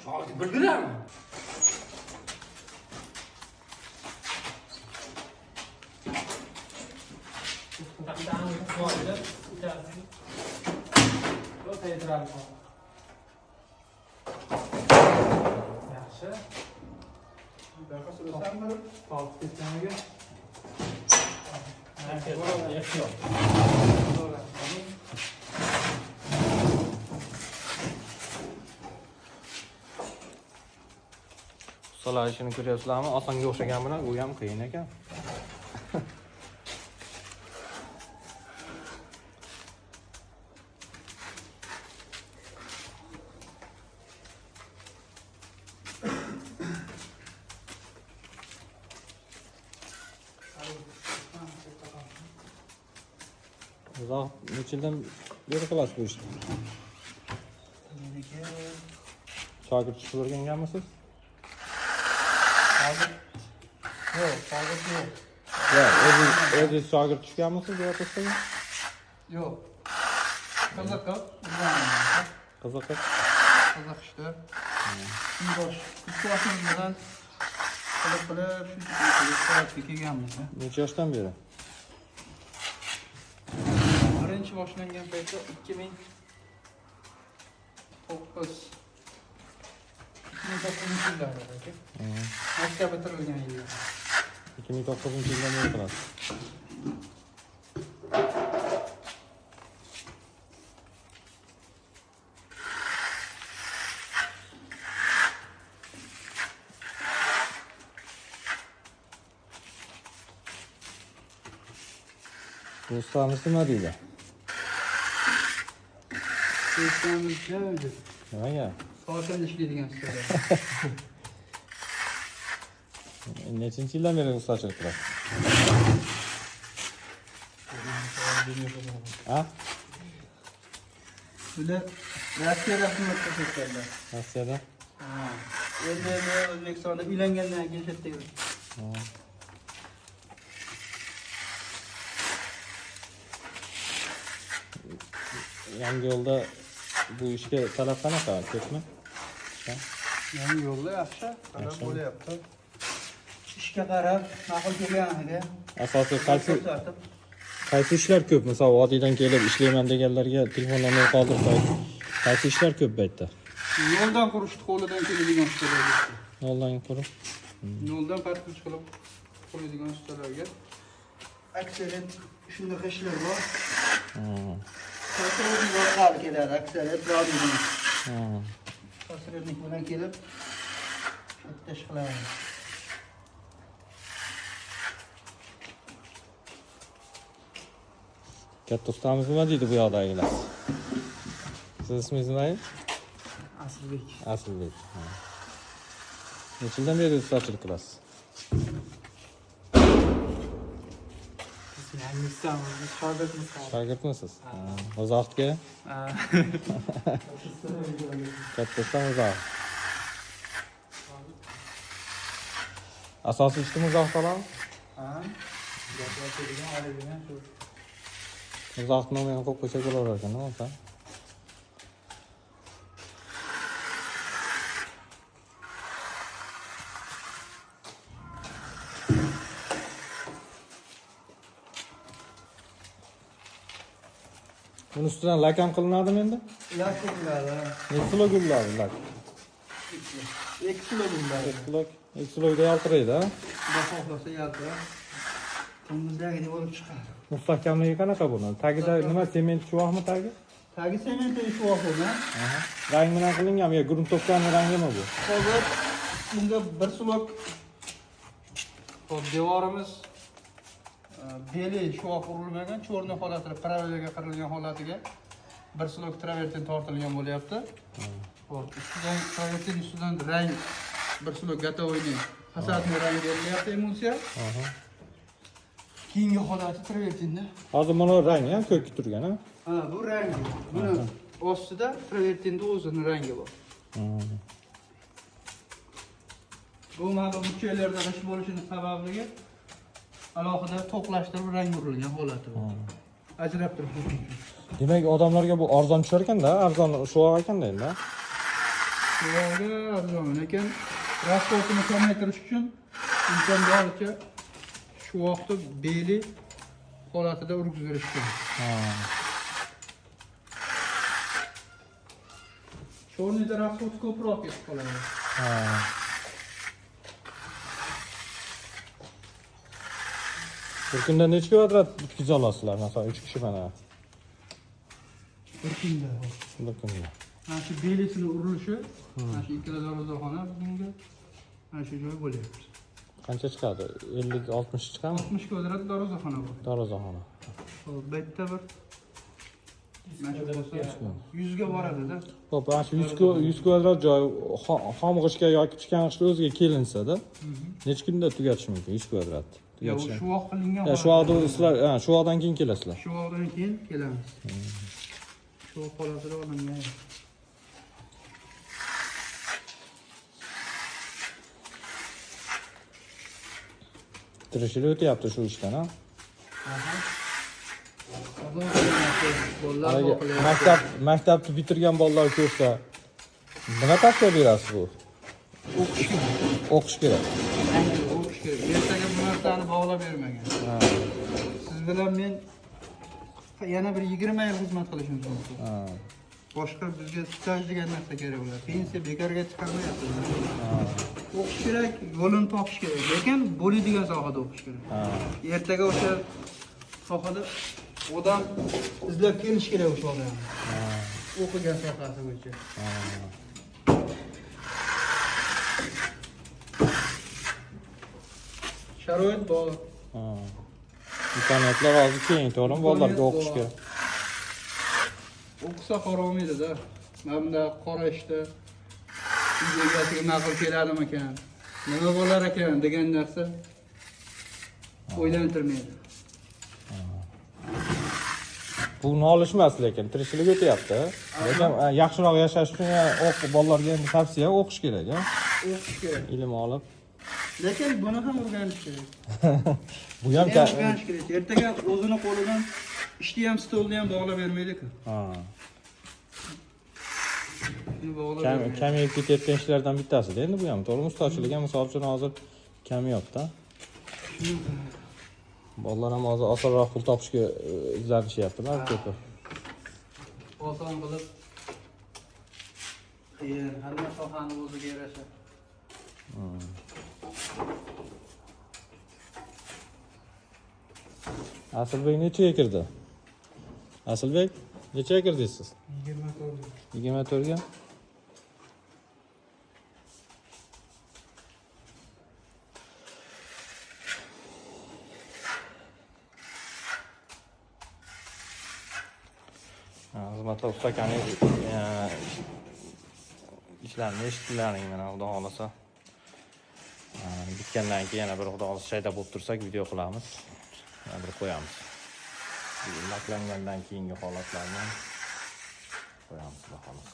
Şahit bildiler mi? Yaxshi. Bunaqa surasanmi? Qolib ketganiga. Yaxshi. Ustalar ishini ko'ryapsizlarmi? Osonga o'xshagan bilan u ham qiyin ekan. Uzoq necha yildan beri qilasiz bu ishni? Meniki Shogird chiqib o'rganganmisiz? hozir yo'q, hozir yo'q. Yo, o'zingiz shogird tushganmisiz bu yotoqda? Yo'q. Qiziqib, Qiziqib. qiziqishdi. Bosh, kuchimiz bilan qilib shu soatga kelganmiz. Necha yoshdan beri? Birinchi boshlangan paytda 2009 yillarda aka. Maktab bitirilgan yillar. 2009-yildan beri qilasiz. Do'stlarimiz nima deydi? Do'stlarimiz joyda. Nimaga? Soatdan ishlaydigan ustalar. Nechinchi yildan beri ustachilik qilasiz? Ha? Bular Rossiyada xizmat ko'rsatganlar. Rossiyada? Ha. Endi O'zbekistonda uylangandan keyin shu yerda yuribdi. Yangi yo'lda bu ishga talab qanaqa? Ko'pmi? Yangi yo'lda yaxshi, qarab bo'lyapti. Ishga qarab, ma'qul kelganiga Asosiy ko'rsatib. qaysi ishlar ko'p? Misol vodiydan kelib ishlayman deganlarga telefon nomer qoldirsak, qaysi ishlar ko'p bu yerda? Yo'ldan qurishni qo'lidan keladigan ustalarga. Yo'ldan qurib. Yo'ldan parkirch qilib qo'yadigan ustalarga. Aksariyat shunday ishlar bor. Tasirrufni orqali keladi, aksariyat radiodan. Tasirrufnik bilan kelib bitta ish qiladi. Katta ustamiz nima deydi bu yoqdagilar? Siz ismingiz nima? Aslbek. Aslbek. Necha yildan beri ustachilik qilasiz? Shogirdmisiz? Uzoqga? Katta ustam uzoq. Asosiy ishni uzoq qilaman. Ha? Gapiradigan, oladigan shu. Uzoq nomerni qo'yib qo'ysak bo'lar ekan, nima bo'lsa? Buni ustidan lak ham qilinadimi endi? Lak qilinadi. Necha kilo gulladi lak? 2 kilo bo'ladi. 2 kiloda yaltiraydi, ha? Xudo xohlasa yaltirab, ko'ngildagidek bo'lib chiqadi. Mustahkamligi qanaqa bo'ladi? Tagida nima sement chuvoqmi tagi? Tagi sementli shuvoq bo'lgan. Rang bilan qilinganmi yo gruntovkani rangimi bu? Hozir bunga bir slok devorimiz beli shuvoq urilmagan, cho'rni holatida, parallelga qirilgan holatiga bir slok travertin tortilgan bo'lyapti. Hop, ustidan travertin ustidan rang bir slok gotovoyni fasadni rangi berilyapti emulsiya. Keyingi holati travertinda. Hozir mana rangi ham ko'kib turgan, ha? Ha, bu rangi. Buni ostida travertinda o'zining rangi bor. Bu ma'lum uchaylarda g'ish bo'lishining sababiga alohida to'qlashtirib rang urilgan holati bor. Ajrab turibdi. Demak, odamlarga bu arzon tushar ekanda, arzon shu ekanda endi. Shuvoqga arzon, lekin rasxodini kamaytirish uchun imkon boricha shuvoqni beli holatida urgizirish kerak. Ha. Chornida rasxod ko'proq ketib qoladi. Ha. Bir kunda necha kvadrat bitkiza olasizlar? Masalan 3 kishi mana. Bir kunda. Bir kunda. Mana shu belisini urilishi, mana shu ikkala darvozaxona bunga mana shu joy bo'lyapti. Qancha chiqadi? 50-60 chiqadimi? 60 kvadrat darvozaxona bor. Darvozaxona. Hop, bu yerda bir mana shu bo'lsa 100 ga boradi-da. Xo'p, mana shu 100 kvadrat joy xom g'ishtga yoki pishgan g'ishtga o'ziga kelinsa-da, necha kunda tugatish mumkin 100 kvadrat? Ya u shuvoq qilingan. Ya shu vaqtda sizlar, shu vaqtdan keyin kelasizlar. Shuvoqdan keyin kelamiz. Shuvoq holatida olingan. Tirishlik o'tyapti shu ishdan, ha? Bolalar Maktabni bitirgan bolalar ko'rsa, nima tavsiya berasiz bu? o'qish kerak. O'qish kerak. O'qish kerak. Ertaga bu narsani bog'lab bermagan. Ha. Siz bilan men yana bir 20 yil xizmat qilishimiz mumkin. Ha. Boshqa bizga staj degan narsa kerak bo'ladi. Pensiya bekorga chiqarmayapmiz. O'qish kerak, yo'lini topish kerak. Lekin bo'ladigan sohada o'qish kerak. Ha. Ertaga o'sha sohada odam izlab kelish kerak o'sha odam. O'qigan sohasi bo'yicha. Sharoit bor. İmkoniyatlar hozir keng, to'g'rimi? Bolalarga o'qish kerak. O'qisa harom edi-da. Mana bunda qora ishda egasiga ma'qul keladimi ekan? Nima bo'lar ekan degan narsa o'ylantirmaydi. Bu nolishmas lekin tirishlik o'tyapti. Lekin yaxshiroq yashash uchun bolalarga endi tavsiya o'qish kerak, ha? O'qish kerak. Ilm olib. Lekin buni ham o'rganish kerak. Bu ham o'rganish kerak. Ertaga o'zini qo'lidan ishni ham stolni ham bog'lab bermaydi-ku. Ha. Kam Kamayib ketayotgan ishlardan bittasi-da endi bu ham. To'g'rimi? Ustachilik ham misol uchun hozir kamyapti. Bolalar ham hozir osonroq pul topishga izlanishyapti, balki ko'p. Oson qilib qiyin, hamma sohani o'ziga yarasha. Asilbek nechaga kirdi? Asilbek nechaga kirdingiz siz? 24. 24 ga. Xizmatda ustakaning ishlarini eshitdilaring mana xudo xolasa. Bitgandan keyin yana bir xudo xolasa shayda bo'lib tursak video qilamiz. Yana bir qo'yamiz. Laklangandan keyingi holatlarni qo'yamiz xudo xolasa.